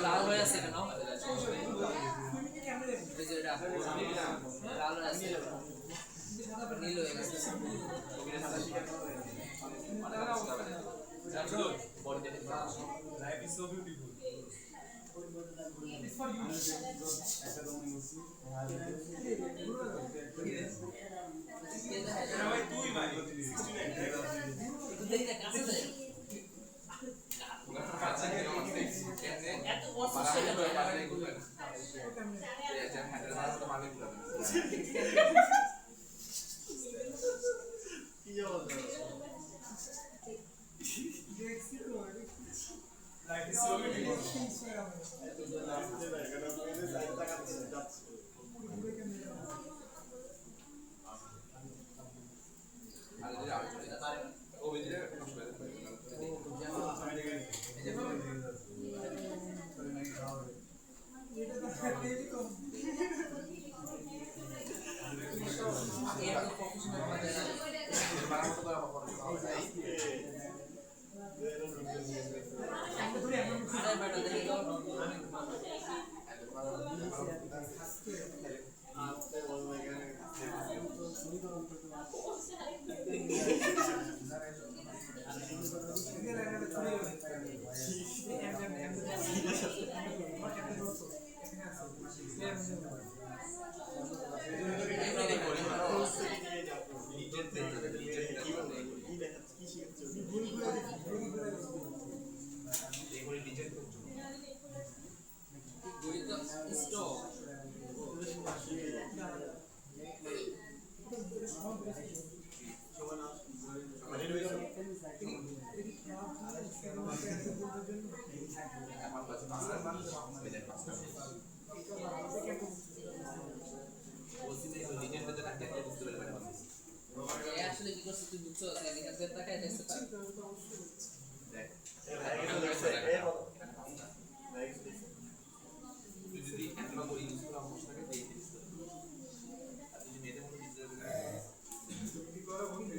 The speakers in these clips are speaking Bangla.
লাল হয়ে আছে কেন? লাল হয়ে আছে নীল হয়ে গেছে। Life is so beautiful. It's for you. Life is so beautiful. আসলে কি করছিস তুই বুঝছো এদিকে তাকায় দেখতে পার যদি একটা করে ইউজ করা অবস্থাকে দিয়ে দিস আর যদি মেয়েদের মতো দিতে কি করা বলতে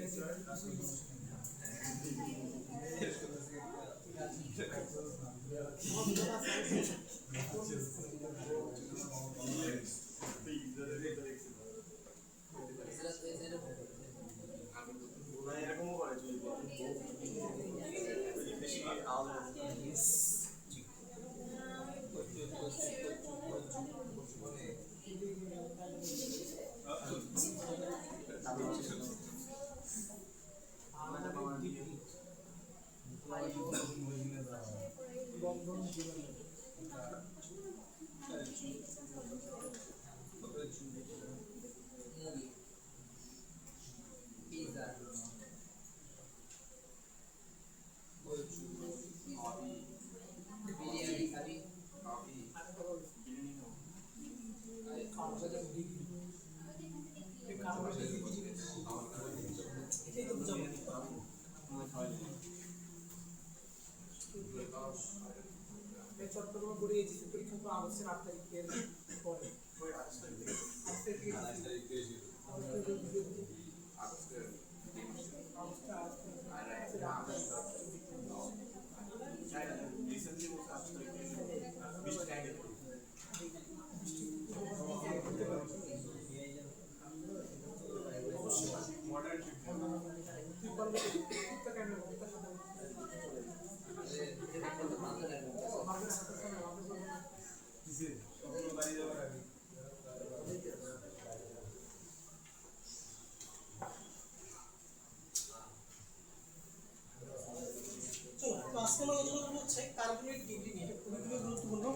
চট্টগ্রামে পড়িয়েছি পরীক্ষা তো আগস্টের 8 তারিখের পরে আজকে আলোচনা হচ্ছে কার্বনের ডিগ্রি নিয়ে খুবই গুরুত্বপূর্ণ।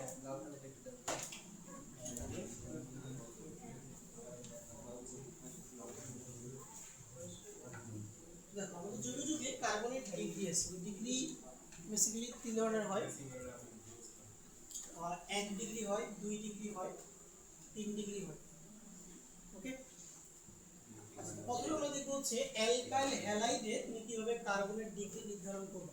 দেখো আমাদের যুগে যুগে কার্বনের ডিগ্রি আছে। ডিগ্রি বেসিক্যালি 3 ধরনের হয়, 1 ডিগ্রি হয়, 2 ডিগ্রি হয়, 3 ডিগ্রি হয়। ওকে, প্রথমে আমরা দেখব হচ্ছে অ্যালকাইল হ্যালাইডে তুমি কিভাবে কার্বনের ডিগ্রি নির্ধারণ করবে।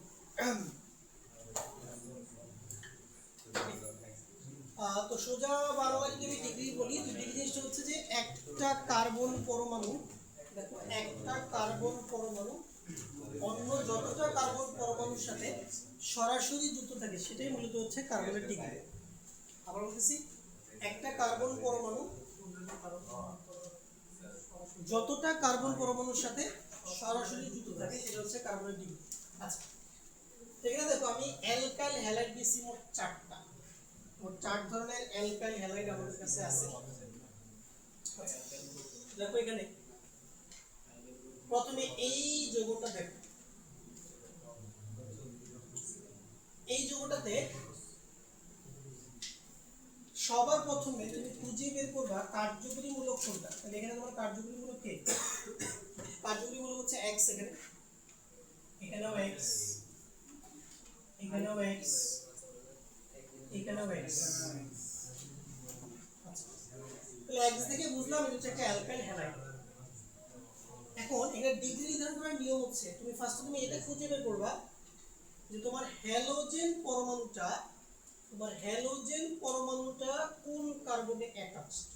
তো সোজা বাংলায় যদি ডিগ্রি বলি তো ডিগ্রি জিনিসটা হচ্ছে যে একটা কার্বন পরমাণু, দেখো একটা কার্বন পরমাণু অন্য যতটা কার্বন পরমাণু পরমাণুর সাথে সরাসরি যুক্ত থাকে সেটাই মূলত হচ্ছে কার্বনের ডিগ্রি। আবার বলতেছি, একটা কার্বন পরমাণু যতটা কার্বন পরমাণুর সাথে সরাসরি যুক্ত থাকে সেটা হচ্ছে কার্বনের ডিগ্রি। আচ্ছা, এখানে দেখো আমি অ্যালকাইল হ্যালাইড দিয়েছি মোট 4টা। মোট 4 ধরনের অ্যালকাইল হ্যালাইড আমাদের কাছে আছে। আচ্ছা, দেখো এখানে প্রথমে এই যৌগটা দেখো, এই যৌগটাতে সবার প্রথমে তুমি খুঁজে বের করবা কার্যকরী মূলক কোনটা। তাহলে এখানে তোমার কার্যকরী মূলক কে? কার্যকরী মূলক হচ্ছে x। এখানেও x, এখানেও x, এখানেও x। আচ্ছা, তাহলে x থেকে বুঝলাম এটা হচ্ছে একটা অ্যালকাইল হ্যালাইড। এখন এখানে ডিগ্রি নির্ধারণ করার নিয়ম হচ্ছে তুমি এটা খুঁজে বের করবা যে তোমার হ্যালোজেন পরমাণুটা কোন কার্বনে অ্যাটাচড।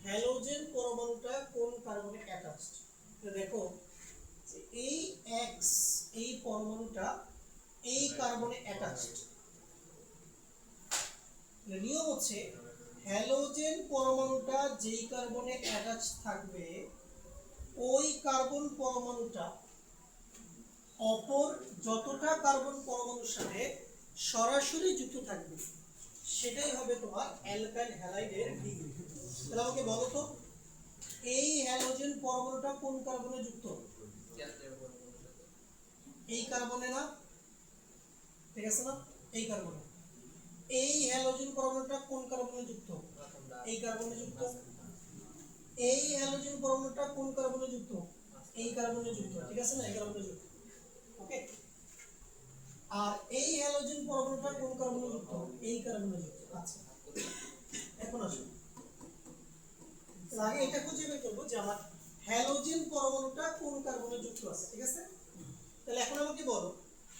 হ্যালোজেন পরমাণুটা কোন কার্বনে অ্যাটাচড। তো দেখো যে এই x, এই পরমাণুটা এই কার্বনে অ্যাটাচড। নিয়ম হচ্ছে হ্যালোজেন পরমাণুটা যেই কার্বনে অ্যাটাচড থাকবে ওই কার্বন পরমাণুটা অপর যতটা কার্বন পরমাণুর সাথে সরাসরি যুক্ত থাকবে সেটাই হবে তোমার অ্যালকাইল হ্যালাইডের ডিগ্রি। তাহলে আমাকে বলো তো, এই হ্যালোজেন পরমাণুটা কোন কার্বনে যুক্ত? এই কার্বনে না, ঠিক আছে না? এই কার্বনে। এই হ্যালোজেন পরমাণুটা কোন কার্বনে যুক্ত? এই কার্বনে যুক্ত। এই হ্যালোজেন পরমাণুটা কোন কার্বনে যুক্ত? এই কার্বনে যুক্ত, ঠিক আছে না? এই কার্বনে যুক্ত। ওকে, আর এই হ্যালোজেন পরমাণুটা কোন কার্বনে যুক্ত? এই কার্বনে যুক্ত। আচ্ছা, এখন আসুন আগে এটা খুঁজে বের করব যে আমার হ্যালোজেন পরমাণুটা কোন কার্বনে যুক্ত আছে, ঠিক আছে? তাহলে এখন আমাকে বলো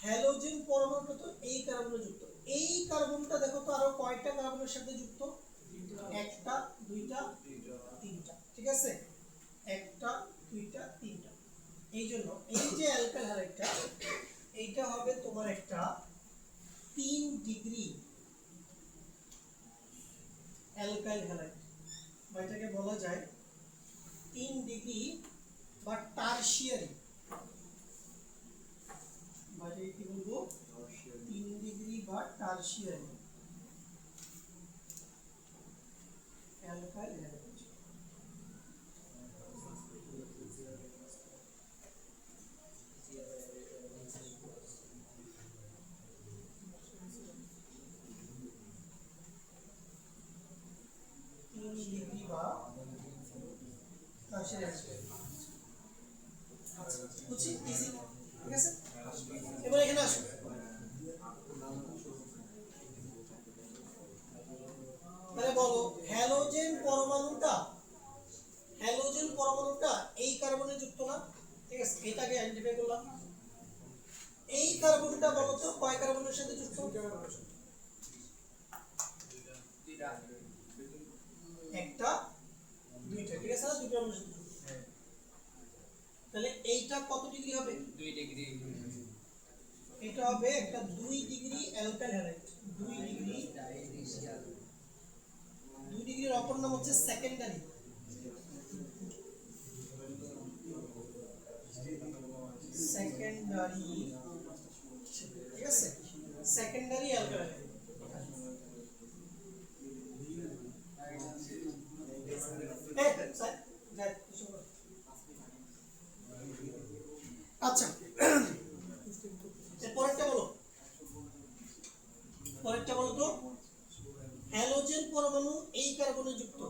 হ্যালোজেন পরমাণুটা তো এই কার্বনে যুক্ত। এই কার্বনটা দেখো তো আরো কয়টা কার্বনের সাথে যুক্ত? একটা, দুইটা, তিনটা, ঠিক আছে? একটা, দুইটা, তিনটা। এই জন্য এই যে অ্যালকাইল হ্যালাইডটা এইটা হবে তোমার একটা 3 ডিগ্রি অ্যালকাইল হ্যালাইড, বা এটাকে বলা যায় 3 ডিগ্রি বা টারশিয়ারি, বা এটাকে কি বলবো? 3 ডিগ্রি বা টারশিয়ারি অ্যালকাইল হ্যালাইড। বুঝছি, ইজি, ঠিক আছে? এবার এখানে আসো, তাহলে বলো হ্যালোজেন পরমাণুটা এই কার্বনে যুক্ত না, ঠিক আছে? এটাকে আইডেন্টিফাই করলাম। এই কার্বনটা বলো তো কয় কার্বনের সাথে যুক্ত? একটা, দুইটা, ঠিক আছে না? দুটো কার্বনের সাথে যুক্ত। তাহলে এইটা কত ডিগ্রি হবে? 2 ডিগ্রি। এটা হবে একটা 2 ডিগ্রি অ্যালকাইল হ্যালাইড। 2 ডিগ্রির অপর নাম হচ্ছে সেকেন্ডারি। ঠিক আছে? Secondary alkyl halide. আচ্ছা, পরেরটা বলো তো হ্যালোজেন পরমাণু এই কার্বনে যুক্ত।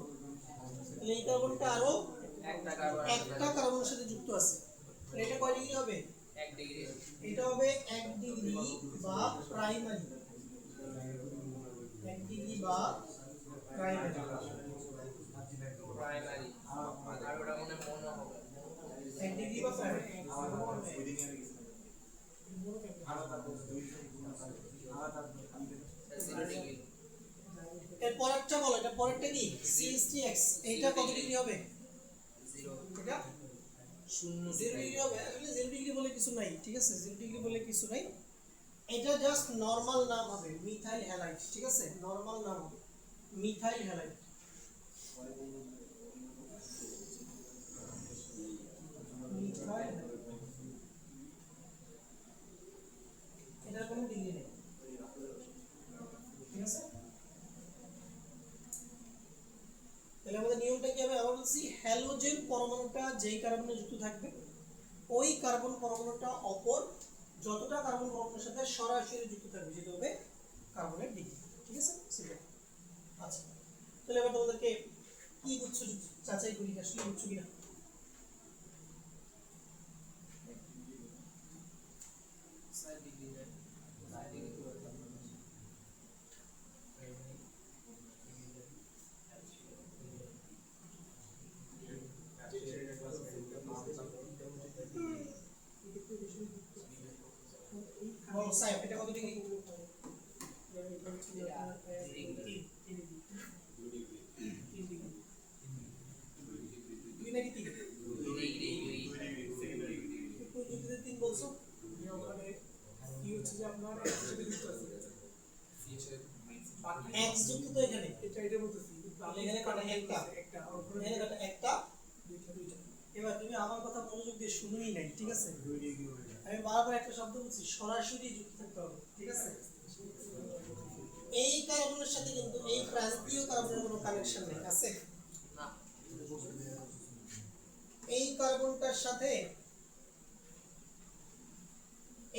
তাহলে এই কার্বনটা আরো একটা কার্বনের সাথে যুক্ত আছে। তাহলে এটা কয় ডিগ্রি হবে? 1 ডিগ্রি। এটা হবে 1 ডিগ্রি বা প্রাইমারি। 1 ডিগ্রি বা প্রাইমারি। আর ওটা মনে হবে 1 ডিগ্রি বা প্রাইমারি। এর পরেরটা বলো, এটা পরেরটা কি? CH3X। এইটা কত ডিগ্রি হবে? 0। এটা 0 ডিগ্রি হবে। আসলে 0 ডিগ্রি বলে কিছু নাই, ঠিক আছে? 0 ডিগ্রি বলে কিছু নাই। এটা জাস্ট নরমাল নাম হবে মিথাইল হ্যালাইড, ঠিক আছে, নরমাল নাম হবে মিথাইল হ্যালাইড। মিথাইল এটার কোনো ডিগ্রি নেই, ঠিক আছে। তাহলে আমাদের নিয়মটা কি হবে, আমরা বলছি হ্যালোজেন পরমাণুটা যেই কার্বনে যুক্ত থাকবে ওই কার্বন পরমাণুটা অপর যতটা কার্বন পরমাণুর সাথে সরাসরি যুক্ত থাকবে যেটা হবে কার্বনের ডিগ্রি, ঠিক আছে সিম্পল। আচ্ছা তাহলে এবার তোমাদেরকে কি বুঝছো যাচাই করি আসলে বুঝছো কিনা। স্যার ডিগ্রি দেন স্যার ডিগ্রি তো বলো সাহেব এটা কত ডিগ্রি? দুই নাকি তিন? প্রযুক্তিতে তিন বলছো, কি হচ্ছে যে আপনার একসাথে যুক্ত আছে এক্স যুক্ত তো এখানে, এটা বলতেছি তাহলে এখানে কটা? একটা। একটা এখানে কটা? একটা। দুইটা এবার তুমি আমার কথা মনোযোগ দিয়ে শুনোই নাই, ঠিক আছে। আমি বারবার একটা শব্দ বলছি, সরাসরি যুক্ত থাকতে হবে, ঠিক আছে। এই কার্বনের সাথে কিন্তু এই প্রান্তীয় কার্বনের কোনো কানেকশন নেই, আছে? না এই কার্বনটার সাথে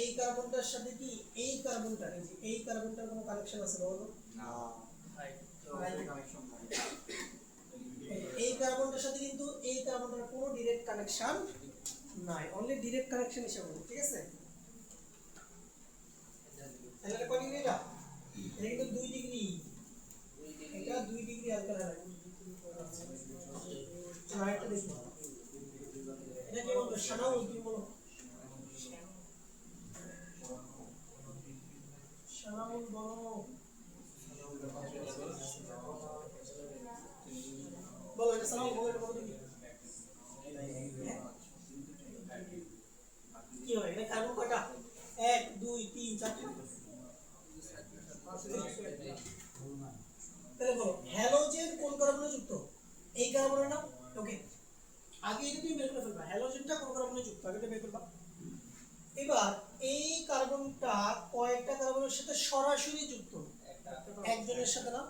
এই কার্বনটার সাথে কি এই কার্বনটার এই কার্বনটার কোনো কানেকশন আছে বলো? না ভাই এই কার্বনটার সাথে কিন্তু এই কার্বনটার কোনো ডাইরেক্ট কানেকশন নাই, অনলি ডাইরেক্ট কানেকশন হিসেবে বলবো, ঠিক আছে। তাহলে এটা কত ডিগ্রি? এটা কিন্তু 2 ডিগ্রি, এটা 2 ডিগ্রি অ্যালকালাইন। আচ্ছা এটা দেখো, এটা কি বলবো? শানাউল কি বলো? শানাউল বলো, বলো এটা শানাউল বলো, এটা কত ডিগ্রি? কি হয় এটা? কার্বন কয়টা? 1 2 3 4 তাহলে বলো হ্যালোজেন কোন কার্বনে যুক্ত? এই কার্বনে না? ওকে, আগে এটা তুমি বের করে ফেলবা হ্যালোজেনটা কোন কার্বনে যুক্ত, আগে এটা বের করবা। এবার এই কার্বনটা কয়েকটা কার্বনের সাথে সরাসরি যুক্ত? একজনের সাথে না।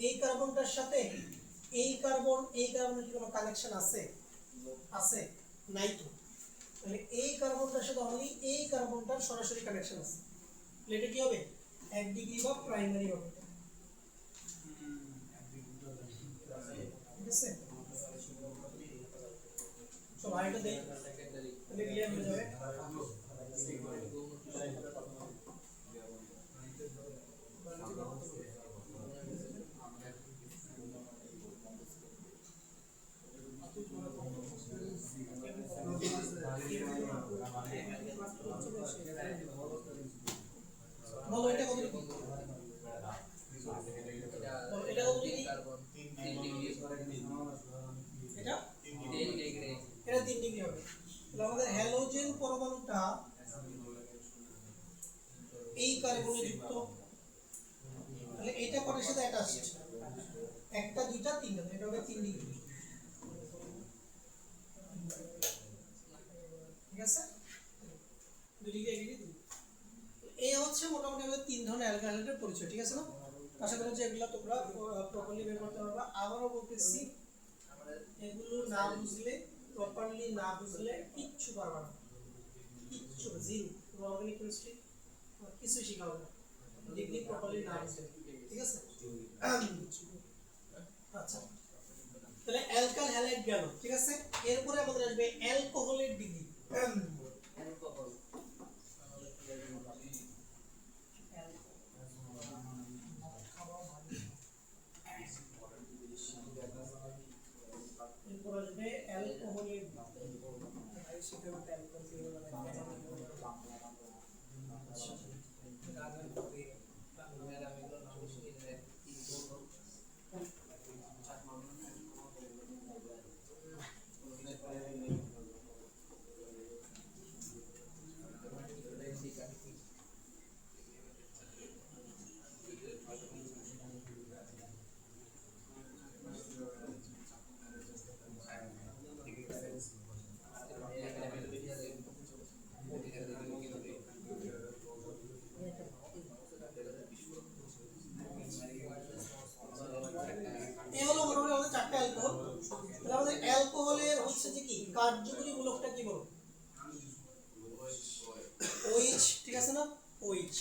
এই কার্বনটার সাথে এই কার্বনের কি কোনো কানেকশন আছে? আছে? নাই তো। তাহলে এই কার্বনটার সাথে অনলি এই কার্বনটার সরাসরি কানেকশন আছে, তাহলে এটা কি হবে? 1 ডিগ্রি বা প্রাইমারি হবে, ঠিক আছে। চলো আরেকটা দেই, সেকেন্ডারি তাহলে ক্লিয়ার হয়ে যাবে। বলো এটা কত ডিগ্রি? এটা কত ডিগ্রি? কার্বন 3 ডিগ্রি এটা 3 ডিগ্রি এটা 3 ডিগ্রি হবে। তাহলে আমাদের হ্যালোজেন পরমাণুটা এই কার্বনে যুক্ত, তাহলে এটা কটার সাথে অ্যাটাচ? একটা দুইটা তিনটা, এটা হবে 3 ডিগ্রি, ঠিক আছে। 2 ডিগ্রি 1 ডিগ্রি 2। এই হচ্ছে মোটামুটি আমাদের 3 ধরনের অ্যালকালাইডের পরিচয়, ঠিক আছে না? আশা করি যে এগুলো তোমরা প্রপারলি বের করতে পারবা। আবারও বলতেছি, এগুলো না বুঝলে, প্রপারলি না বুঝলে কিচ্ছু পারবা না, কিচ্ছু জিরো। তোমার অর্গানিক কেমিস্ট্রি কিছু শেখা হবে না ডিগ্রি প্রপারলি না বুঝলে, ঠিক আছে। আচ্ছা তাহলে অ্যালকাল হ্যালাইড গেল, ঠিক আছে। এরপরে আমাদের আসবে অ্যালকোহলের ডিগ্রি। অ্যালকোহল এরপর আসবে অ্যালকোহলের সেটা মধ্যে অ্যালকোহল দিয়ে গাজার মধ্যে ম্যাডাম এগুলো নাম শুনি না কার্যকরী মূলকটা কি বলো? OH, ঠিক আছে না? OH।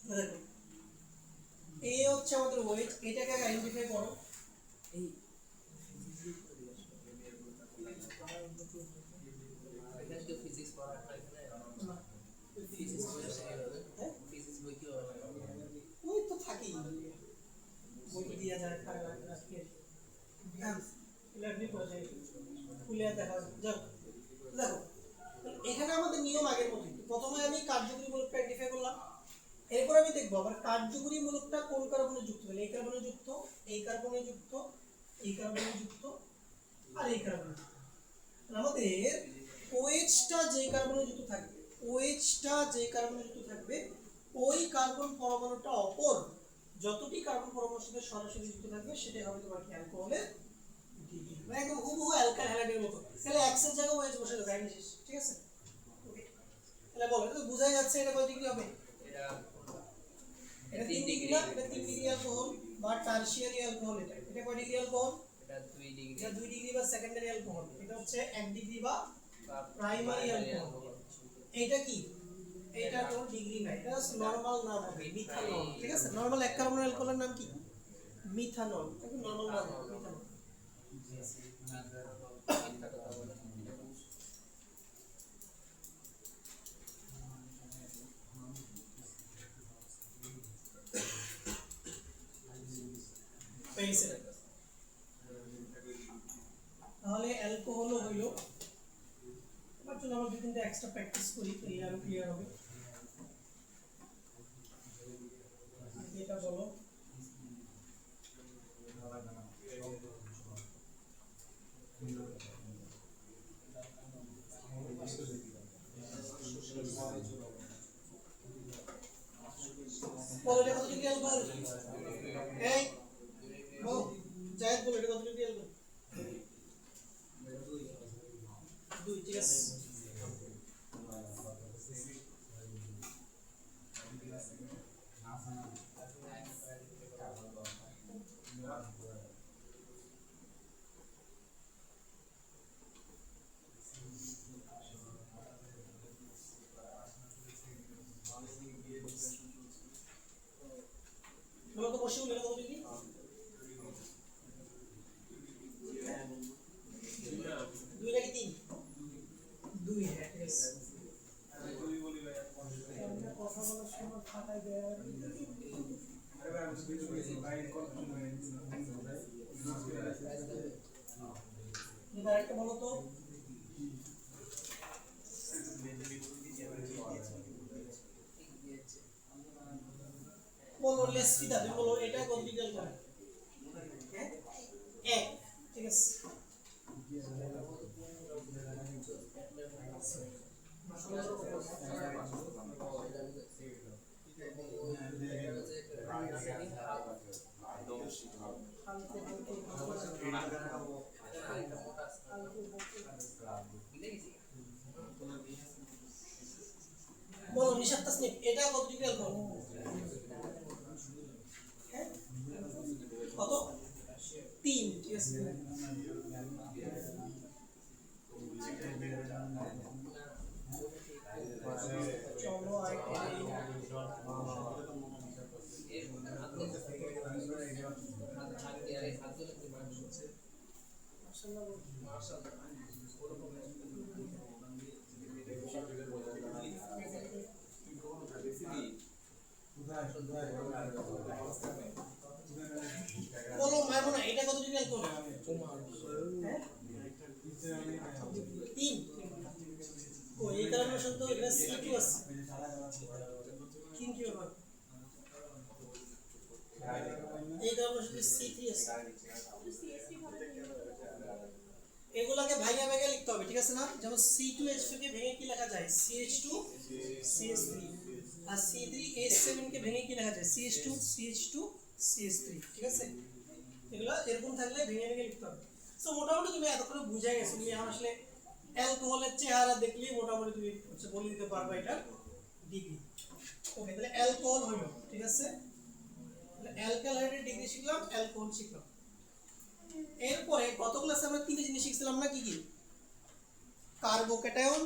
দেখো এ হচ্ছে আমাদের OH, এটাকে আইডেন্টিফাই করো। এই এখানে কি ফিজিক্স পড়া হয় এখানে? না, ফিজিক্স বই আছে কিভাবে? হ্যাঁ? ফিজিক্স বই কিভাবে? ওই তো থাকি বই দিয়া যায় খায় আজকে এমনি পড়ে খুলে দেখা যাও। দেখো এখানে আমাদের নিয়ম আগের মতোই, প্রথমে আমি কার্যকরী মূলকটা আইডেন্টিফাই করলাম, এরপর আমি দেখবো আবার কার্যকরী মূলকটা কোন কার্বনে যুক্ত, তাহলে এই কার্বনে যুক্ত, এই কার্বনে যুক্ত, এই কার্বনে যুক্ত আর এই কার্বনে যুক্ত। আমাদের OH-টা যে কার্বনে যুক্ত থাকবে, OH-টা যে কার্বনে যুক্ত থাকবে, ওই কার্বন পরমাণুটা অপর যতটি কার্বন পরমাণুর সাথে সরাসরি যুক্ত থাকবে সেটাই হবে তোমার কি অ্যালকোহলের ডিগ্রি, মানে একদম হুবহু অ্যালকাইল হ্যালাইডের মতো। তাহলে X এর জায়গায় OH বসে দেবে, আইনি শেষ, ঠিক আছে? ওকে, তাহলে বলো এটা তো বোঝাই যাচ্ছে এটা কত ডিগ্রি হবে? এটা এটা 3 ডিগ্রি না, এটা 3 ডিগ্রি অ্যালকোহল বা টারশিয়ারি অ্যালকোহল। এটা কয় ডিগ্রি অ্যালকোহল? এটা 2 ডিগ্রি। এটা 2 ডিগ্রি বা সেকেন্ডারি অ্যালকোহল। এটা হচ্ছে 1 ডিগ্রি বা প্রাইমারি অ্যালকোহল। এটা কি? এটা কোনো ডিগ্রি না, এটা নরমাল নাম হবে মিথানল, ঠিক আছে? নরমাল এক কার্বনের অ্যালকোহলের নাম কি? মিথানল। এটা নরমাল নাম মিথানল। পেয়েছে, তাহলে অ্যালকোহল হইল। এবার চলো আমরা দুই তিনটা এক্সট্রা প্র্যাকটিস করি, তাহলে আরো ক্লিয়ার হবে। এটা বলো বলো এটা কত ডিগ্রি অ্যালকোহল? এই বলো জায়েদ, বলো এটা কত ডিগ্রি অ্যালকোহল? 2, ঠিক আছে? বলো তো বসে এটা কত ডিগ্রি? 2 নাকি 3? 2, হ্যাঁ, ঠিক আছে। আমরা কথা বলার সময় খাতায় দেয়া এবার একটা বলো তো বলো লেসফিদা, তুমি বলো এটা কত ডিগ্রি অ্যালকোহল? হ্যাঁ 1, ঠিক আছে? বলো নিশাত তাসনিফ এটা কত ডিগ্রি অ্যালকোহল? হ্যাঁ কত? 3, ঠিক আছে? চলো বলো মাইমুনা এটা কত ডিগ্রি অ্যালকোহল? হ্যাঁ 3। ও এই কারণে শুধু এটা C2 আছে। কি হবে? এই কারণে শুধু C3 আছে। এগুলাকে ভাঙা ভাঙা লিখতে হবে, ঠিক আছে না? যেমন C2H2 কে ভেঙে কি লেখা যায়? CH2 CH3, আর C3H7 কে ভেঙে কি লেখা যায়? CH2 CH2 CH3, ঠিক আছে? এগুলা এরকম থাকলে ভেঙে ভেঙে লিখতে হবে। সো মোটামুটি তুমি এতক্ষণ বুঝাই গেছো, তুমি এখন আসলে অ্যালকোহলের চেহারা দেখলেই মোটামুটি তুমি বলে দিতে পারবে এটা ডিগ্রি। ওকে, তাহলে অ্যালকোহল হইল, ঠিক আছে? তাহলে অ্যালকালাইডের ডিগ্রি শিখলাম, অ্যালকোহল শিখলাম। এরপরে বলছিলাম না কি কি কার্বোক্যাটায়ন,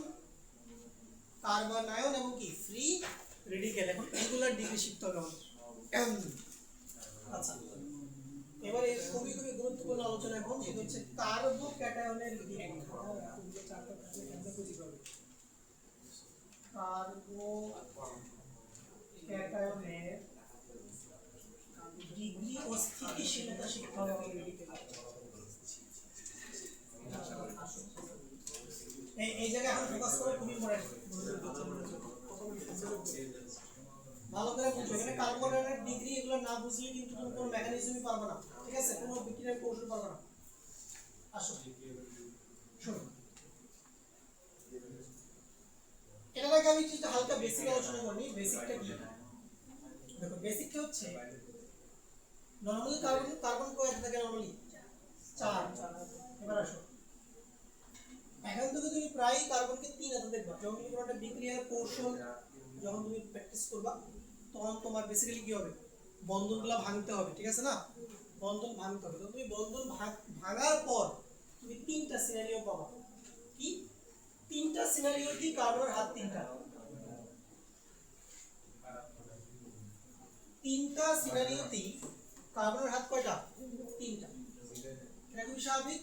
কার্বনায়ন এবং কি ফ্রি রেডিক্যাল। এখন এগুলার ডিগ্রি শিখতে হবে আমাদের। আচ্ছা, এবারে খুবই খুবই গুরুত্বপূর্ণ আলোচনা এখন, সেটা হচ্ছে কার্বোক্যাটায়নের ডিগ্রি। চারটা থাকলে কেমনে খুঁজে পাবে? কার্বোক্যাটায়নের ডিগ্রি ও স্থিতিশীলতা শিখতে হবে আমাদের মেডিকেল। এই জায়গায় এখন ফোকাস করা খুবই ইম্পর্টেন্ট। ভালো করে বুঝো, এখানে কার্বোক্যাটায়নের ডিগ্রি এগুলো না বুঝলে কিন্তু তুমি কোনো মেকানিজমই পারবে না, ঠিক আছে? কোনো বিক্রিয়ার কৌশল পারবে না। আসো শোনো, এটার আগে আমি কিছু হালকা বেসিক আলোচনা করি। বেসিকটা কি? দেখো, বেসিকটা হচ্ছে নরমালি কার্বন কয়টা থাকে? নরমালি 4। এবার আসো, এখন থেকে তুমি প্রায় কার্বনকে 3 হাতে দেখবা। যখন তুমি কোনো একটা বিক্রিয়ার কৌশল যখন তুমি প্র্যাকটিস করবা, তখন তোমার বেসিক্যালি কি হবে? বন্ধনগুলো ভাঙতে হবে, ঠিক আছে না? বন্ধন ভাঙতে হবে। তো তুমি বন্ধন ভাঙার পর তুমি 3টা সিনারিও পাবা। কি 3টা সিনারিও? কি কার্বনের হাত 3টা, 3টা সিনারিওতেই কার্বনের হাত কয়টা? 3টা। এটা খুবই স্বাভাবিক।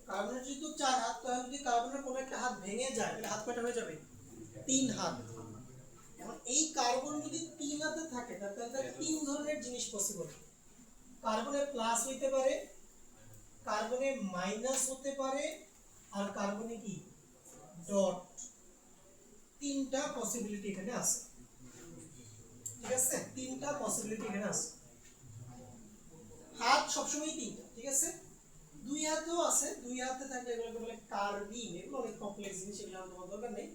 কার্বনের যেহেতু 4 হাত, তাহলে যদি কার্বনের কোনো একটা হাত ভেঙে যায় তাহলে হাত কয়টা হয়ে যাবে? 3 হাত। এখন এই কার্বন যদি 3 হাতে থাকে তাহলে 3 ধরনের জিনিস পসিবল। কার্বনে প্লাস হইতে পারে, কার্বনে মাইনাস হতে পারে, আর কার্বনে কি ডট। 3টা পসিবিলিটি এখানে আছে, ঠিক আছে? 3টা পসিবিলিটি এখানে আছে। হাত সবসময় 3টা, ঠিক আছে? 2 হাতেও আছে, 2 হাতে থাকলে এগুলোকে বলে কার্বিন। এগুলো অনেক কমপ্লেক্স জিনিস, এগুলো তোমার দরকার নেই।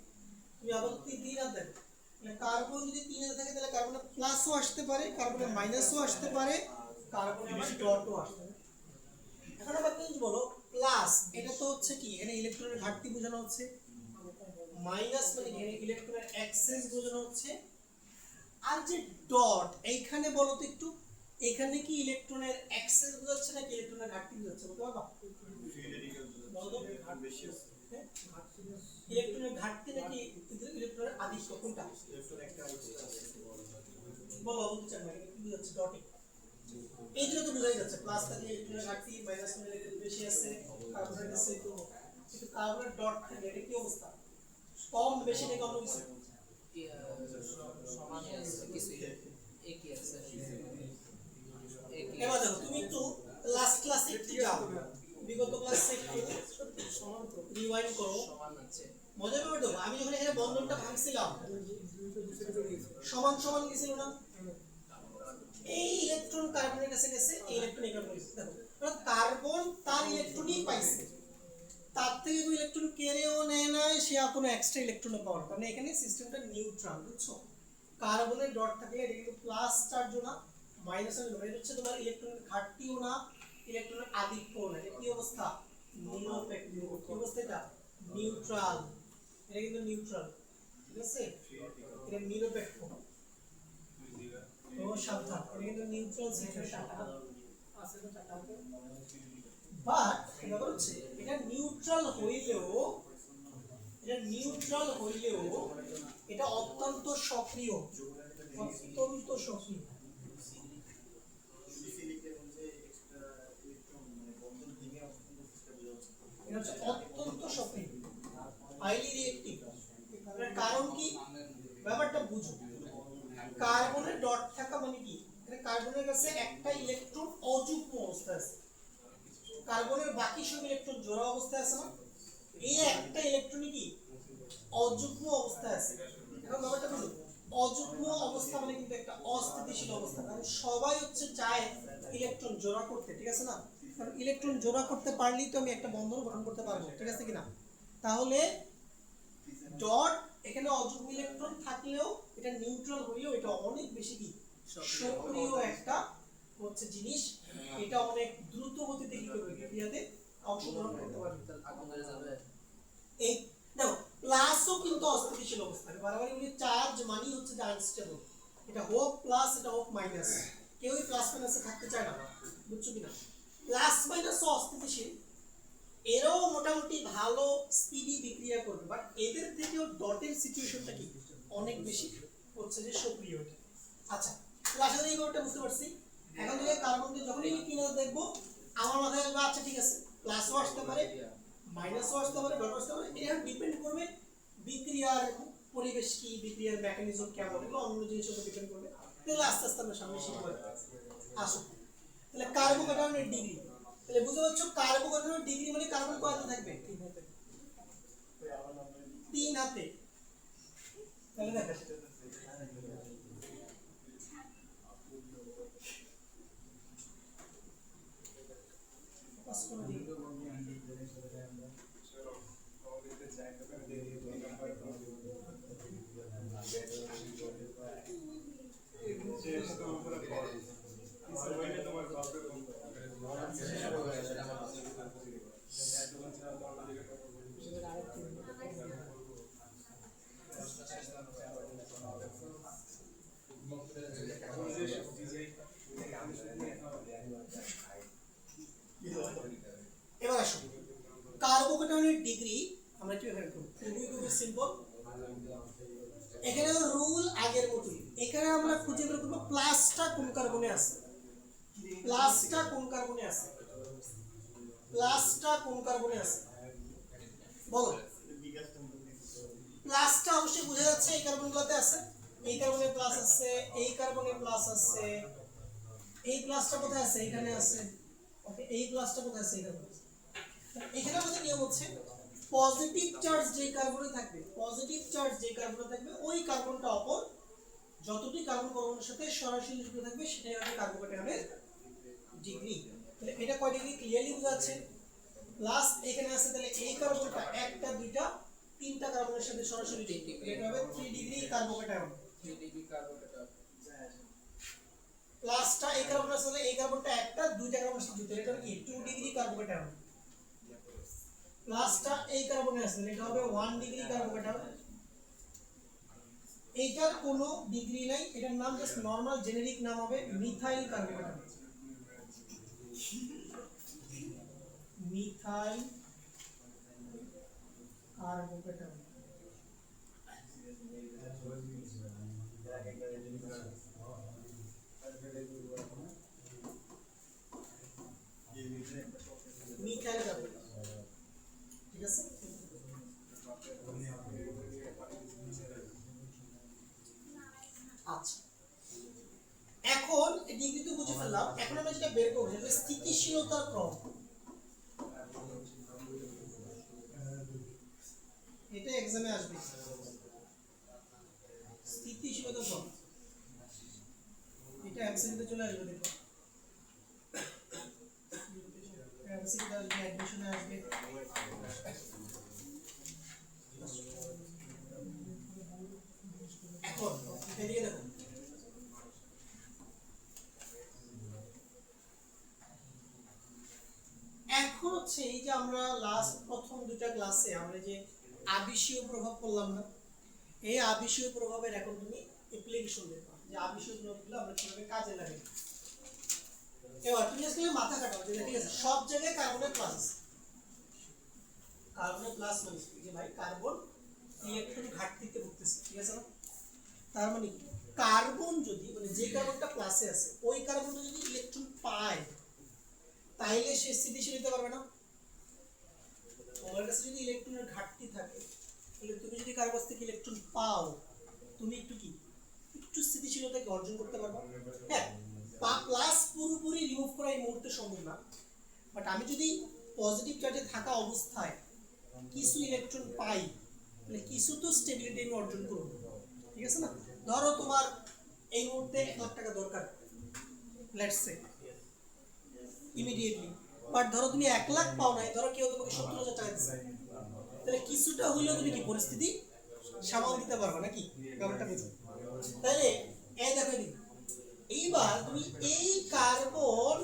তুমি আবার 3 হাত দেখো, মানে কার্বন যদি 3 হাতে থাকে তাহলে কার্বনে প্লাসও আসতে পারে, কার্বনে মাইনাসও আসতে পারে, কার্বনে আবার ডটও আসতে পারে। এখন আবার কি বলো, প্লাস এটা তো হচ্ছে কি, এখানে ইলেকট্রনের ঘাটতি বোঝানো হচ্ছে। মাইনাস মানে এখানে ইলেকট্রনের এক্সেস বোঝানো হচ্ছে। আর যে ডট এইখানে বলো তো একটু, এখানে কি ইলেকট্রনের এক্সেস বোঝাচ্ছে নাকি ইলেকট্রনের ঘাটতি বোঝাচ্ছে? বলতে পারবা? ইলেকট্রনের ঘাটতি নাকি ইলেকট্রনের আধিক্য, কোনটা বলো? বলতে চান না, কি বোঝাচ্ছে? ডটে এই দুটো তো বোঝাই যাচ্ছে। প্লাস থাকলে ইলেকট্রনের ঘাটতি, মাইনাস মানে ইলেকট্রন বেশি আছে, কার্বনের কাছে তো। কিন্তু কার্বনের ডট থাকে, এটা কি অবস্থা? কম বেশি নাকি অন্য কিছু? সমান আছে, কিছু একই আছে। এবার দেখো, তুমি একটু লাস্ট ক্লাসে একটু যাও, বিগত ক্লাসে একটু রিওয়াইন্ড করো, সমান আছে। মজা করে দেখো। আমি যখন এখানে বন্ধনটা ভাঙছিলাম, সমান সমান গেছিল না? এই ইলেকট্রন কার্বনের কাছে গেছে, এই ইলেকট্রন এখানে গেছে। দেখো, কার্বন তার ইলেকট্রনই পাইছে, তার থেকে কোনো ইলেকট্রন কেড়েও নেয় না, সে আর কোনো এক্সট্রা ইলেকট্রনও পাওয়ার। কারণ এখানে সিস্টেমটা নিউট্রাল, বুঝছো? কার্বনের ডট থাকলে এটা কিন্তু প্লাস চার্জও না, মাইনাস চার্জও না। এটা হচ্ছে তোমার ইলেকট্রনের ঘাটতিও না, ইলেকট্রনের আধিক্যও না। এটা কি অবস্থা? নিরপেক্ষ। কি অবস্থা এটা? নিউট্রাল। এটা কিন্তু নিউট্রাল, ঠিক আছে? এটা নিরপেক্ষ। ও সাবধান, এটা কিন্তু নিউট্রাল সিস্টেম। আছে তো চারটা। বাট ব্যাপার হচ্ছে এটা নিউট্রাল হইলেও, এটা অত্যন্ত সক্রিয়, অত্যন্ত সক্রিয়। এটা হচ্ছে অত্যন্ত সক্রিয়, হাইলি রিঅ্যাক্টিভ। কারণ কি? ব্যাপারটা বুঝো। কার্বনের ডট থাকা মানে কি? এটা কার্বনের কাছে একটা ইলেকট্রন অযুগ্ম অবস্থায় আছে, কার্বনের বাকি সব ইলেকট্রন জোড়া অবস্থায় আছে না? এই একটা ইলেকট্রনই কি অযুগ্ম অবস্থায় আছে। এখন ব্যাপারটা বুঝো, অযুগ্ম অবস্থা মানে কিন্তু একটা অস্থিতিশীল অবস্থা। কারণ সবাই হচ্ছে চায় ইলেকট্রন জোড়া করতে, ঠিক আছে না? কারণ ইলেকট্রন জোড়া করতে পারলেই তো আমি একটা বন্ধন গঠন করতে পারবো, ঠিক আছে কিনা? তাহলে ডট এখানে অযুগ্ম ইলেকট্রন থাকলেও, এটা নিউট্রাল হলেও, এটা অনেক বেশি কি সক্রিয় একটা হচ্ছে জিনিস। এটা অনেক দ্রুত গতিতে কি করবে, বিক্রিয়াতে অংশগ্রহণ করতে পারবে। আগুন ধরে যাবে। এই দেখো, প্লাসও কিন্তু অস্থিতিশীল অবস্থা। বারবার বলি চার্জ মানি হচ্ছে যে আনস্টেবল। এটা হোক প্লাস, এটা হোক মাইনাস, কেউই প্লাস মাইনাসে থাকতে চায় না, বুঝছো কিনা? প্লাস মাইনাস অস্থিতিশীল, এরও মোটামুটি ভালো স্পিডি বিক্রিয়া করবে, বাট এদের থেকেও ডটের সিচুয়েশনটা কি অনেক বেশি হচ্ছে যে সক্রিয় এটা। আচ্ছা, তাহলে আশা করি এই ব্যাপারটা বুঝতে পারছি। এখন থেকে কার্বনকে যখনই কিনা দেখবো আমার মাথায় আসবে আচ্ছা ঠিক আছে প্লাসও আসতে পারে মাইনাসও আসতে পারে ডটও আসতে পারে, এটা ডিপেন্ড করবে বিক্রিয়ার পরিবেশ কি, বিক্রিয়ার মেকানিজম কেমন, এগুলো অন্য জিনিসের উপর ডিপেন্ড করবে। তাহলে আস্তে আস্তে আমরা সামনে শিখবো। আসো তাহলে কার্বোকাটায়নের ডিগ্রি, তাহলে বুঝতে পারছো কার্বোকাটায়নের ডিগ্রি মানে কার্বন কয়তে থাকবে 3 হাতে। তাহলে দেখা এবার আসো কার্বোকাটায়নের ডিগ্রি আমরা কি বের করব, খুবই সিম্পল। এখানে রুল আগের মতই, এখানে আমরা খুঁজে বের করব প্লাসটা কোন কার্বনে আছে, প্লাসটা কোন কার্বনে আছে, প্লাসটা কোন কার্বনে আছে বলো। প্লাসটা অবশ্যই বোঝা যাচ্ছে এই কার্বনগুলোতে আছে, এই কার্বনে প্লাস আছে, এই কার্বনে প্লাস আছে, এই প্লাসটা কোথায় আছে এখানে আছে, ওকে এই প্লাসটা কোথায় আছে এখানে আছে। এখানে আমাদের নিয়ম হচ্ছে পজিটিভ চার্জ যেই কার্বনে থাকবে, পজিটিভ চার্জ যেই কার্বনে থাকবে ওই কার্বনটা অপর যতটি কার্বন পরমাণুর সাথে সরাসরি যুক্ত থাকবে সেটাই হবে কার্বোকাটায়নের ডিগ্রি। তাহলে এটা কয় ডিগ্রি ক্লিয়ারলি বোঝা যাচ্ছে। প্লাস এখানে আছে তাহলে এই কার্বনটা একটা দুইটা তিনটা কার্বনের সাথে সরাসরি যুক্ত, এটা হবে 3 ডিগ্রি কার্বোকাটায়ন। 3 ডিগ্রি কার্বোকাটায়ন প্লাসটা এই কার্বন আছে এই কার্বনটা একটা দুইটা কার্বনের সাথে যুক্ত, এটা কি 2 ডিগ্রি কার্বোকাটায়ন। প্লাসটা এই কার্বনে আছে এটা হবে 1 ডিগ্রি কার্বোকাটায়ন। এইটার কোনো ডিগ্রি নাই, এটার নাম জাস্ট নরমাল জেনেরিক নাম হবে methyl carbocation. Methyl carbocation. Methyl carbocation, ঠিক আছে। আচ্ছা এখন ডিগ্রি তো বুঝে ফেললাম, এখন আমরা যেটা বের করব যে স্থিতিশীলতার ক্রম, এটা एग्जाम এ আসবে স্থিতিশীলতার ক্রম, এটা এমসিকিউ তে চলে আসবে দেখো, এমসিকিউ তে আসবে অ্যাডমিশনে আসবে। এখন এদিকে দেখো এখন হচ্ছে এই যে আমরা লাস্ট প্রথম দুটো ক্লাসে আমরা যে আবিষীয় প্রভাব পড়লাম না, এই আবিষীয় প্রভাবের এখন তুমি অ্যাপ্লিকেশন দেখো যে আবিষীয় প্রভাবগুলো আমরা কিভাবে কাজে লাগাই। এবার তুমি আজকে মাথা কাটাও যে ঠিক আছে সব জায়গায় কার্বনের প্লাস আছে, কার্বনের প্লাস মানে যে ভাই কার্বন ইলেকট্রন ঘাটতিতে ভুগতেছে, ঠিক আছে না। তার মানে কার্বন যদি মানে যে কার্বনটা প্লাসে আছে ওই কার্বনটা যদি ইলেকট্রন পায় তাইলে সে স্থিতিশীল হতে পারবে না। তোমার কাছে যদি ইলেকট্রনের ঘাটতি থাকে তাহলে তুমি যদি কারো কাছ থেকে ইলেকট্রন পাও তুমি একটু স্থিতিশীলতাকে অর্জন করতে পারবে। হ্যাঁ প্লাস পুরোপুরি রিমুভ করা এই মুহূর্তে সম্ভব না, বাট আমি যদি পজিটিভ চার্জে থাকা অবস্থায় কিছু ইলেকট্রন পাই তাহলে কিছু তো স্টেবিলিটি আমি অর্জন করব, ঠিক আছে না। ধরো তোমার এই মুহূর্তে 1 লাখ টাকা দরকার লেটস সে ইমিডিয়েটলি, বাট ধরো তুমি 1 লাখ পাও নাই, ধরো কেউ তোমাকে 70,000 টাকা দিচ্ছে, তাহলে কিছুটা হইলেও তুমি কি পরিস্থিতি সামাল দিতে পারবে নাকি, ব্যাপারটা বুঝো। তাহলে এই দেখো এইবার তুমি এই কার্বন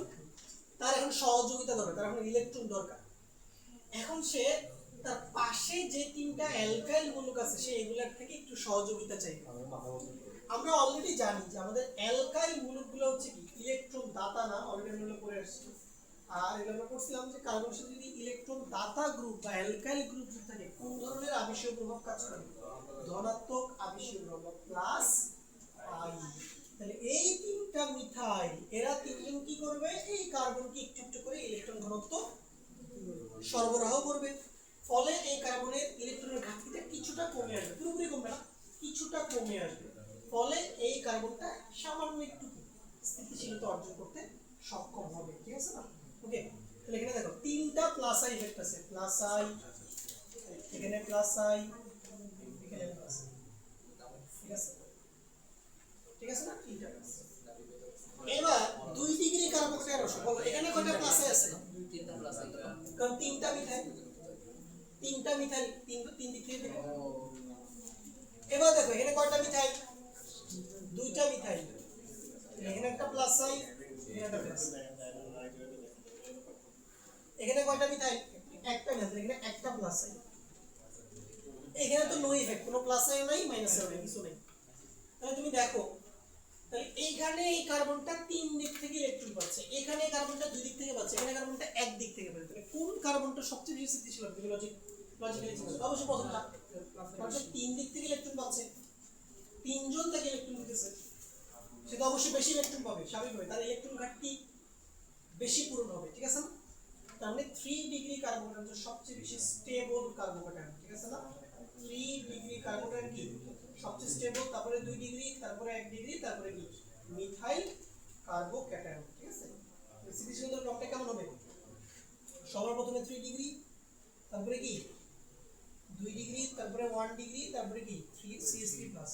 তার এখন সহযোগিতা দরকার, তার এখন ইলেকট্রন দরকার, এখন সে তার পাশে যে তিনটা অ্যালকাইল মূলক আছে সে এগুলার থেকে একটু সহযোগিতা চাইবে। আমরা অলরেডি জানি যে আমাদের অ্যালকাইল মূলকগুলো হচ্ছে কি ইলেকট্রন দাতা না, অলরেডি আমরা পড়ে আসছি। আর এটা আমরা পড়ছিলাম যে কার্বনের সাথে যদি ইলেকট্রন দাতা গ্রুপ বা অ্যালকাইল গ্রুপ যদি থাকে কোন ধরনের আবেশীয় প্রভাব কাজ করে, ধনাত্মক আবেশীয় প্রভাব প্লাস আই। তাহলে এই তিনটা মিথাইল এরা তিনজন কি করবে, এই কার্বনকে একটু একটু করে ইলেকট্রন ঘনত্ব সরবরাহ করবে, ফলে এই কার্বনের ইলেকট্রনের ঘাটতিটা কিছুটা কমে আসবে, পুরোপুরি কমবে না, কিছুটা কমে আসবে, ফলে এই কার্বনটা সামান্য একটু স্থিতিশীলতা অর্জন করতে সক্ষম হবে। ঠিক আছে না? ওকে, তাহলে এখানে দেখো তিনটা প্লাস আই ইফেক্ট আছে, প্লাস আই, এখানে প্লাস আই, এখানে প্লাস আই। ঠিক আছে, ঠিক আছে না? তিনটা প্লাস। এবার 2 ডিগ্রি কার্বন কেন আসে বলো, এখানে কয়টা প্লাস আই আছে? তিনটা প্লাস আছে কারণ তিনটা মিথাইল, তিন দিক থেকে দেবে। এবার দেখো এখানে কয়টা মিথাইল, দুইটা মিথাইল, এখানে একটা প্লাস আই, এখানে একটা প্লাস, এখানে কয়টা মিথাইল, একটা মিথাইল, এখানে একটা প্লাস আই, এখানে তো নো ইফেক্ট, কোনো প্লাস আই নাই মাইনাস আই নাই, কিছু নেই। তাহলে তুমি দেখো, তাহলে এইখানে এই কার্বনটা তিন দিক থেকে ইলেকট্রন পাচ্ছে, এখানে এই কার্বনটা দুই দিক থেকে পাচ্ছে, এখানে কার্বনটা এক দিক থেকে পাচ্ছে। তাহলে কোন কার্বনটা সবচেয়ে বেশি স্থিতিশীল হবে? লজিক্যালি চিন্তা অবশ্যই প্রথমটা, কারণ সে তিন দিক থেকে ইলেকট্রন পাচ্ছে, তিনজন থেকে ইলেকট্রন দিতেছে, সে তো অবশ্যই বেশি ইলেকট্রন পাবে স্বাভাবিকভাবে, তার ইলেকট্রন ঘাটতি বেশি পূরণ হবে। ঠিক আছে না? তার মানে 3 ডিগ্রি কার্বন হচ্ছে সবচেয়ে বেশি স্টেবল কার্বোক্যাটায়ন। ঠিক আছে না? 3 ডিগ্রি কার্বোক্যাটায়ন কি সবচেয়ে স্টেবল, তারপরে 2 ডিগ্রি, তারপরে 1 ডিগ্রি, তারপরে কি মিথাইল কার্বোক্যাটায়ন। ঠিক আছে, স্থিতিশীলতার ক্রমটা কেমন হবে? সবার প্রথমে 3 ডিগ্রি, তারপরে কি 2 ডিগ্রি, তারপরে 1 ডিগ্রি, তারপরে কি 3 CH3+।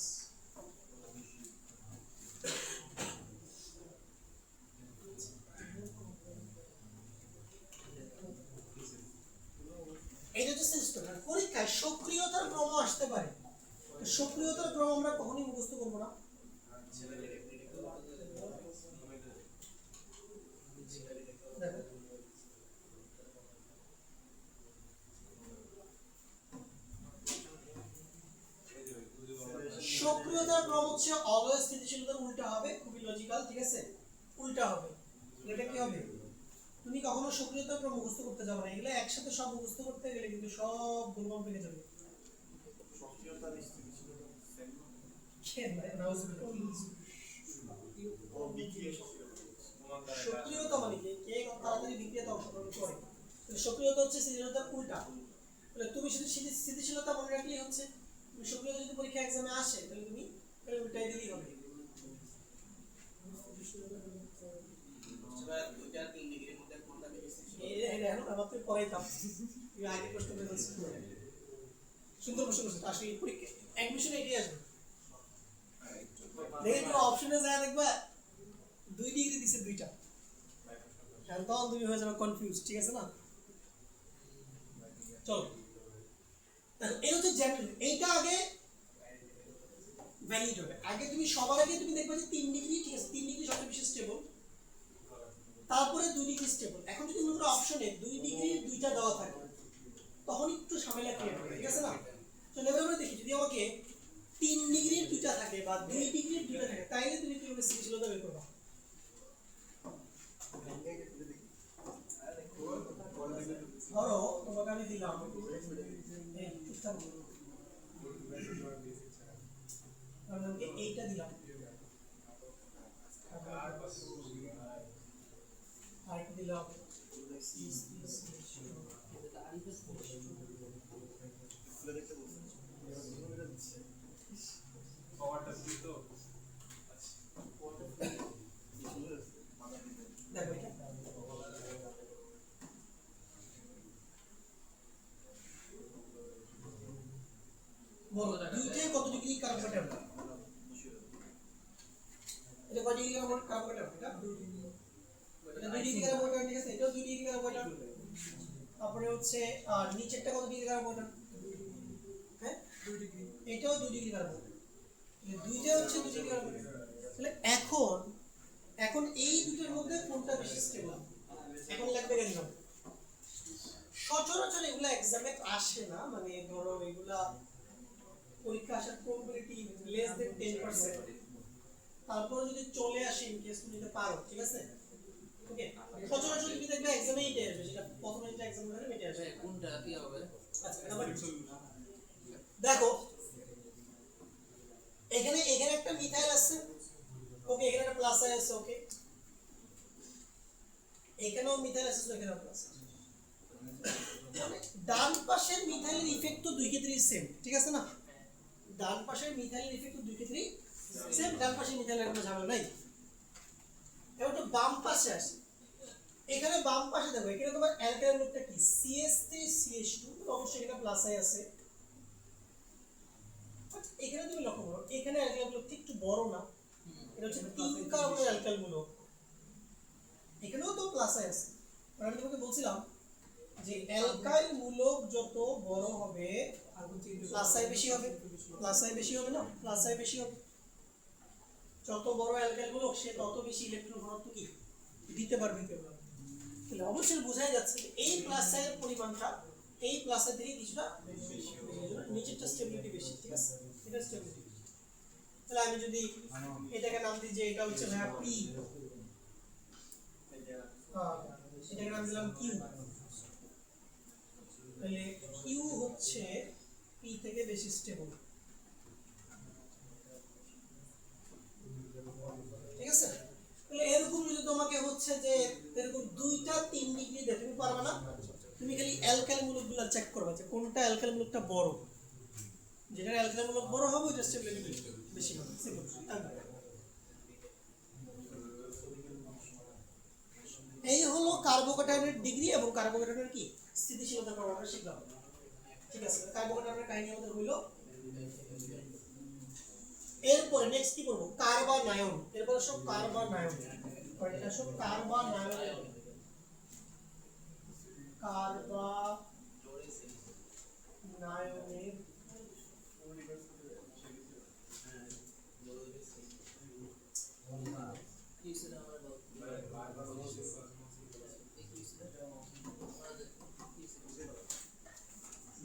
এটা হচ্ছে সিস্টেম। পরীক্ষায় সক্রিয়তার ক্রম আসতে পারে, সক্রিয়তার ক্রম আমরা কখনোই মুখস্থ করব না। দেখো সক্রিয়তার ক্রম হচ্ছে অলওয়েজ স্থিতিশীলতার উল্টা হবে, খুবই লজিক্যাল। ঠিক আছে, উল্টা হবে। এটা কি হবে? তুমি কখনো সক্রিয়তার ক্রম মুখস্থ করতে যাবে না, এগুলো একসাথে সব মুখস্থ করতে গেলে কিন্তু সব গোলমাল পেকে যাবে। সক্রিয়তার স্থিতিশীলতা সেম কেন ও বিক্রিয়া সক্রিয়তা সক্রিয়তা মানে কি, কে কত তাড়াতাড়ি বিক্রিয়াতে অংশগ্রহণ করে। তাহলে সক্রিয়তা হচ্ছে স্থিতিশীলতার উল্টা। তাহলে তুমি শুধু স্থিতিশীলতা মনে রাখলেই হচ্ছে, তুমি সক্রিয়তা যদি পরীক্ষা এক্সামে আসে তাহলে তুমি উল্টাই দিলেই হবে। দুইটা 3 ডিগ্রির মধ্যে কোনটা বেশি স্থিতিশীল? এটা এখন আমার তো পড়াইতাম, তুমি আগে প্রশ্ন করেছিস, সুন্দর প্রশ্ন করছিস। আসলে পরীক্ষা অ্যাডমিশন এটাই আসবে, দেখে তুমি অপশনে যায় দেখবা 2 ডিগ্রি দিছে দুইটা, এখন তখন তুমি হয়ে যাবে কনফিউজ। ঠিক আছে না? চলো, এই হচ্ছে জেনারেল, এইটা আগে ভ্যালিড হবে। আগে তুমি সবার আগে তুমি দেখবে যে 3 ডিগ্রি, ঠিক আছে, 3 ডিগ্রি সবচেয়ে বেশি স্টেবল, তারপরে 2 ডিগ্রি স্টেবল। এখন যদি মনে করো অপশনে 2 ডিগ্রির দুইটা দেওয়া থাকে তখন একটু ঝামেলা ক্রিয়েট হবে। ঠিক আছে না? তো এবার আমরা দেখি যদি আমাকে 3 ডিগ্রির দুইটা থাকে বা 2 ডিগ্রির দুইটা থাকে তাইলে তুমি কিভাবে স্থিতিশীলতা বের করবে? ধরো তোমাকে আমি দিলাম এই এইটা দিলাম, আর দিলাম পাওয়ারটা দিত দেখো এটা বলো দুইটাই কত ডিগ্রি কার্বোক্যাটায়ন? এটা কত ডিগ্রি কার্বোক্যাটায়ন? এটা 2 ডিগ্রি, এটা 2 ডিগ্রি কার্বোক্যাটায়ন। ঠিক আছে, এটাও 2 ডিগ্রি কার্বোক্যাটায়ন। তারপরে হচ্ছে নিচেরটা কত ডিগ্রি কার্বোক্যাটায়ন? হ্যাঁ 2 ডিগ্রি, এটাও 2 ডিগ্রি কার্বোক্যাটায়ন। দুইটা হচ্ছে 2 ডিগ্রি কার্বোক্যাটায়ন। তাহলে এখন এই দুটোর মধ্যে কোনটা বেশি স্টেবল? এখন লাগবে কেন? সচরাচর এগুলা এক্সামে আসে না, মানে ধরো এগুলা পরীক্ষা আসার প্রবাবিলিটি লেস দেন 10%। তারপর যদি চলে আসে ইন কেস তুমি নিতে পারো, ঠিক আছে, ওকে সচরাচর তুমি দেখবে এক্সামে এইটা আসবে, সেটা প্রথমে যেটা এক্সাম ধরে এটা আসবে। কোনটা কি হবে? আচ্ছা নাম্বার দেখো এখানে একটা মিথাইল আছে, ওকে এখানে একটা প্লাস আই আছে, ওকে এখানেও মিথাইল আছে, তো এখানেও প্লাস আছে। মানে ডান পাশের মিথাইলের ইফেক্ট তো দুই ক্ষেত্রেই সেম, ঠিক আছে না? ডান পাশের মিথাইলের ইফেক্ট তো দুই ক্ষেত্রেই সেম, ডান পাশের মিথাইলের কোনো ঝামেলা নাই। এবার তো বাম পাশে আসে, এখানে বাম পাশে দেখো এখানে তোমার অ্যালকাইল গ্রুপটা কি CH3 CH2, অবশ্যই এখানে প্লাস আই আছে। এখানে তুমি লক্ষ্য করো এখানে অ্যালকাইল গ্রুপটা একটু বড় না, এটা হচ্ছে 3 কার্বনের অ্যালকাইল মূলক, এখানেও তো প্লাস আই আছে। আমি তোমাকে বলছিলাম যে অ্যালকাইল মূলক যত বড় হবে প্লাস আই বেশি হবে, প্লাস আই বেশি হবে না, প্লাস আই বেশি হবে। যত বড় অ্যালকাইল মূলক সে তত বেশি ইলেকট্রন ঘনত্ব কি দিতে পারবে। তাহলে অবশ্যই বোঝাই যাচ্ছে যে এই প্লাস আই এর পরিমাণটা এই প্লাস আই থেকে কিছুটা নিচেরটা স্টেবিলিটি বেশি, ঠিক আছে? এটা স্টেবিলিটি বেশি। তাহলে আমি যদি এটাকে নাম দিই যে এটা হচ্ছে ভাইয়া পি, এটাকে নাম দিলাম কিউ, তাহলে কিউ হচ্ছে পি থেকে বেশি স্টেবল, ঠিক আছে? তাহলে এরকম যদি তোমাকে হচ্ছে যে এরকম 2টা 3 ডিগ্রি দেখে তুমি পারবে না, তুমি খালি অ্যালকাইল মূলকগুলো চেক করবে যে কোনটা অ্যালকাইল মূলকটা বড়, যেটা অ্যালকাইল মূলক বড় হবে ওটা স্টেবিলিটি বেশি হবে। এই হলো কার্বোক্যাটায়নের ডিগ্রি এবং কার্বোক্যাটায়নের কি স্থিতিশীলতা প্রমাণ আমরা শিখলাম, ঠিক আছে? কার্বোক্যাটায়নের কাহিনী আমাদের হইলো। এরপরে নেক্সট কি করব? কার্বনায়ন। এরপরে সব কার্বনায়ন, এটা সব কার্বনায়ন, কার্বনায়নের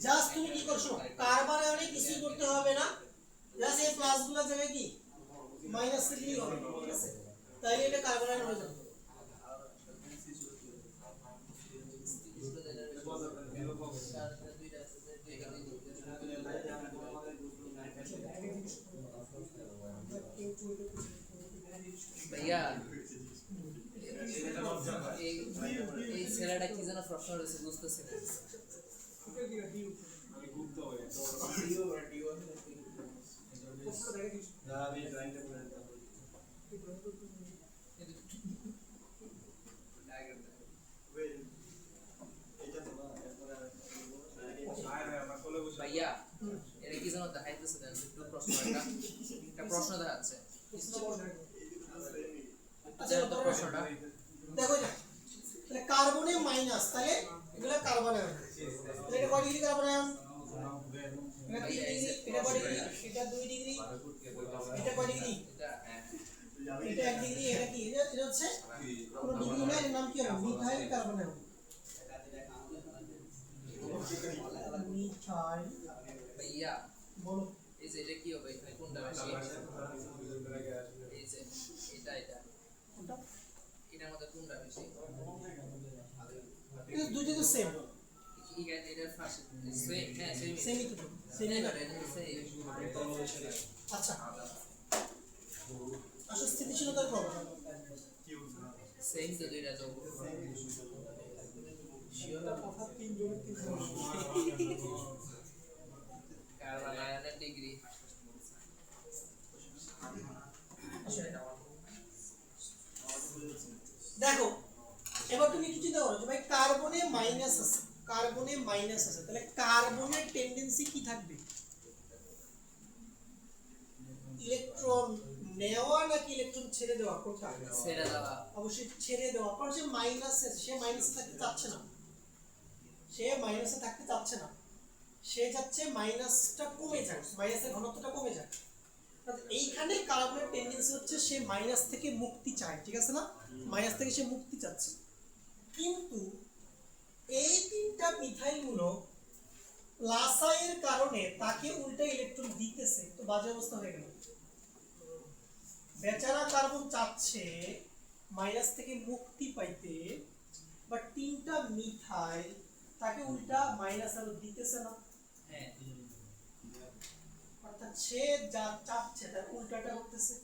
জাস্ট তুমি কি করছো কার্বনায়নে কিছুই করতে হবে না, জাস্ট এই প্লাসগুলো জায়গায় কি মাইনাস দিলেই হবে, ঠিক আছে? তাইলে এটা কার্বনায়ন হয়ে যাবে। ভাইয়া এই ছেলেটা কি যেন প্রশ্ন রয়েছে বুঝতেছি না। ভাইয়া এটা কি যেন দেখাইতেছে, একটু প্রশ্ন একটা প্রশ্ন দেখাচ্ছে। আচ্ছা প্রশ্নটা দেখো, এটা তাহলে কার্বনে মাইনাস, তাহলে এগুলা কার্বনায়ন, তাহলে এটা কয় ডিগ্রি কার্বনায়ন? এটা 3 ডিগ্রি, এটা কয় ডিগ্রি? এটা 2 ডিগ্রি, এটা কয় ডিগ্রি? এটা 1 ডিগ্রি, এটা কি? এটা হচ্ছে কোনো ডিগ্রি না, এর নাম কি হবে? Methyl carbanion, methyl. ভাইয়া বলো এই যে এটা কি হবে, এখানে কোনটা বেশি? এই যে এটা কোনটা? এটার মধ্যে কোনটা বেশি? এটা দুইটা তো সেম, এটার ফার্স্ট সেম, হ্যাঁ সেম সেমই তো, সেমই না। আচ্ছা আসলে স্থিতিশীলতার প্রবলেম সেম তো দুইটা তো কার্বনায়নের ডিগ্রি। দেখো এবার তুমি একটু চিন্তা করো যে ভাই কার্বনে মাইনাস আছে, কার্বনে মাইনাস আছে, তাহলে কার্বনের টেন্ডেন্সি কি থাকবে? ইলেকট্রন নেওয়া নাকি ইলেকট্রন ছেড়ে দেওয়া? কোনটা? ছেড়ে দেওয়া। অবশ্যই ছেড়ে দেওয়া, কারণ সে মাইনাসে, সে মাইনাসে থাকতে চাচ্ছে না, সে মাইনাসে থাকতে চাচ্ছে না, সে যাচ্ছে মাইনাসটা কমে যাক, মাইনাসের ঘনত্বটা কমে যাক। এইখানে কার্বনের টেন্ডেন্সি হচ্ছে সে মাইনাস থেকে মুক্তি চায়, ঠিক আছে না? মাইনাস থেকে সে মুক্তি চাচ্ছে, কিন্তু এই 3টা মিথাইল মূলক প্লাস আই এর কারণে তাকে উল্টা ইলেকট্রন দিতেছে, তো বাজে অবস্থা হয়ে গেল। বেচারা কার্বন চাচ্ছে মাইনাস থেকে মুক্তি পাইতে বা তিনটা মিথাইল তাকে উল্টা মাইনাস আরো দিতেছে না, হ্যাঁ অর্থাৎ সে যা চাচ্ছে তার উল্টাটা ঘটতেছে,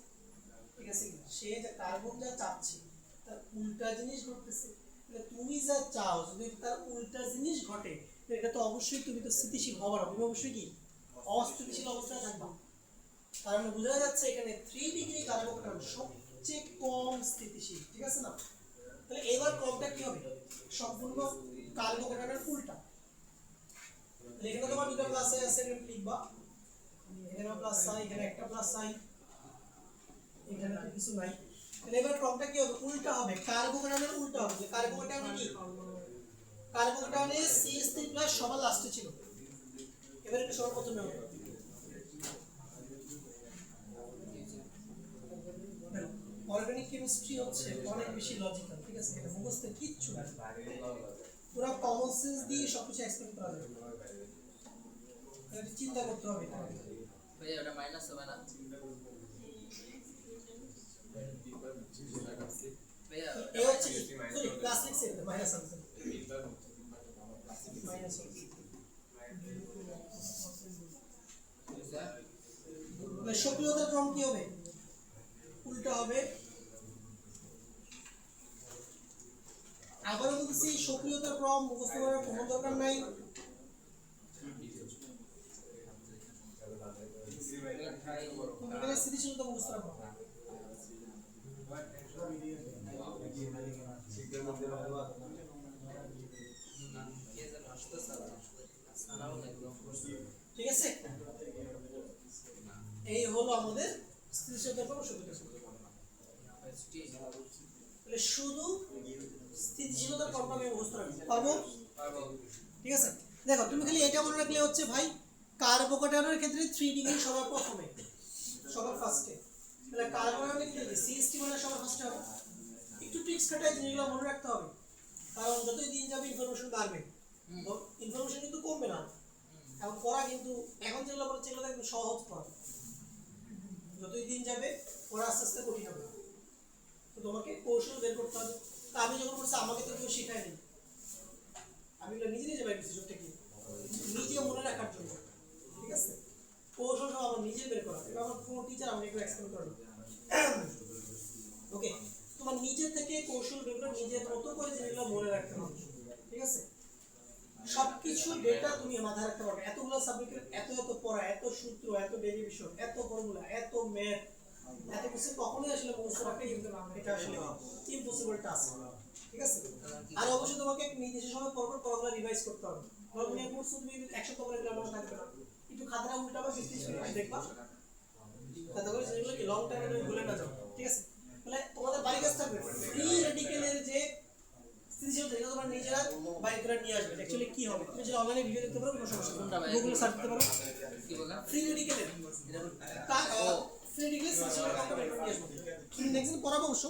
ঠিক আছে? সে যে কার্বন যা চাচ্ছে তার উল্টা জিনিস ঘটতেছে। তাহলে তুমি যা চাও যদি তার উল্টা জিনিস ঘটে তো এটা তো অবশ্যই তুমি তো স্থিতিশীল হবার হবে, তুমি অবশ্যই কি অস্থিতিশীল অবস্থায় থাকবা। তার মানে বোঝা যাচ্ছে এখানে 3 ডিগ্রি কার্বোক্যাটায়ন সবচেয়ে কম স্থিতিশীল, ঠিক আছে না? তাহলে এবার ক্রমটা কি হবে? সম্পূর্ণ কার্বোক্যাটায়নের উল্টা। তাহলে এখানে তোমার দুটো প্লাস আই আছে, এখানে লিখবা এখানে প্লাস আই, এখানে একটা প্লাস আই, এখানে তো কিছু নাই। তাহলে এবার ক্রমটা কি হবে? উল্টা হবে, কার্বোক্যাটায়নের উল্টা হবে। কার্বোক্যাটায়ন কি? কার্বোক্যাটায়নে CH3+ সবার লাস্টে ছিল, এবার একটু সবার প্রথমে হবে। অর্গানিক কেমিস্ট্রি হচ্ছে অনেক বেশি লজিক্যাল, ঠিক আছে? এটা মুখস্থ কিচ্ছু না, পুরো কমন সেন্স দিয়ে সবকিছু এক্সপ্লেন করা যাবে, এটা চিন্তা করতে হবে না। ভাইয়া ওটা মাইনাস হবে না ভাইয়া? এই হচ্ছে কি সরি প্লাস লিখছে মাইনাস আছে, মাইনাস আছে। মানে সক্রিয়তার ক্রম কি হবে? উল্টা হবে। আবারও বলতেছি সক্রিয়তার ক্রম মুখস্থ করার কোনো দরকার নাই, তুমি এখানে স্থিতিশীলতা মুখস্থ রাখো। ঠিক আছে, এই হলো আমাদের স্থিতিশীলতার ক্রম সক্রিয়তার ক্রম। তাহলে শুধু স্থিতিশীলতার ক্রমটা আমি মুখস্থ রাখবো, পারবো? ঠিক আছে, দেখো তুমি খালি এটা মনে রাখলে হচ্ছে ভাই কার্বোক্যাটায়নের ক্ষেত্রে 3 ডিগ্রি সবার প্রথমে, সবার ফার্স্টে। তাহলে কার্বোক্যাটায়নের ক্ষেত্রে CH3 মানে সবার ফার্স্টে হবে। একটু ট্রিক্স খাটাই জিনিসগুলো মনে রাখতে হবে, কারণ যতই দিন যাবে ইনফরমেশন বাড়বে, ইনফরমেশন কিন্তু কমবে না। এখন পড়া কিন্তু এখন যেগুলো পড়া সেগুলো একদম সহজ পড়া, যতই দিন যাবে পড়া আস্তে আস্তে কঠিন হবে। তো তোমাকে কৌশল বের করতে হবে। তা আমি যখন পড়ছি আমাকে তো কেউ শেখায়নি, আমি এগুলো নিজে নিজে বাইরেছি সবটা কি নিজে মনে রাখার জন্য, ঠিক আছে? কৌশল সব আমার নিজে বের করা, এটা আমার কোনো টিচার আমাকে একটু এক্সপ্লেন করে না। ওকে, তোমার নিজে থেকে কৌশল বের করে নিজের মতো করে জিনিসগুলো মনে রাখতে হবে, ঠিক আছে? সবকিছু ডেটা তুমি মাথায় রাখতে পারবে। এতগুলো সাবজেক্টের এত এত পড়া, এত সূত্র, এত ডেরিভেশন, এত ফর্মুলা, এত ম্যাথ, এত কিছু কখনোই আসলে মুখস্থ রাখা এটা আসলে ইম্পসিবল টাস্ক, ঠিক আছে? আর অবশ্যই তোমাকে এক নির্দিষ্ট সময় পর পর পড়াগুলো রিভাইজ করতে হবে। ধরো তুমি কোর্স তুমি 100 পরে গ্রামার থাকবে না, একটু খাতাটা উল্টাবা 50 মিনিট দেখবা, তাতে করে সেগুলো কি লং টাইমে তুমি ভুলে না যাও, ঠিক আছে? তাহলে তোমাদের বাড়ি কাজ থাকবে ফ্রি রেডিক্যালের যে স্থিতিশীলতা এটা তোমরা নিজেরা বাইরে করে নিয়ে আসবে। অ্যাকচুয়ালি কি হবে তুমি যদি অনলাইনে ভিডিও দেখতে পারো কোনো সমস্যা নেই, গুগলে সার্চ করতে পারো কি বললাম? ফ্রি রেডিক্যালের তা ফ্রি রেডিক্যালের স্থিতিশীলতা কত বের করে নিয়ে আসবে। নেক্সট দিন পড়াবো অবশ্য।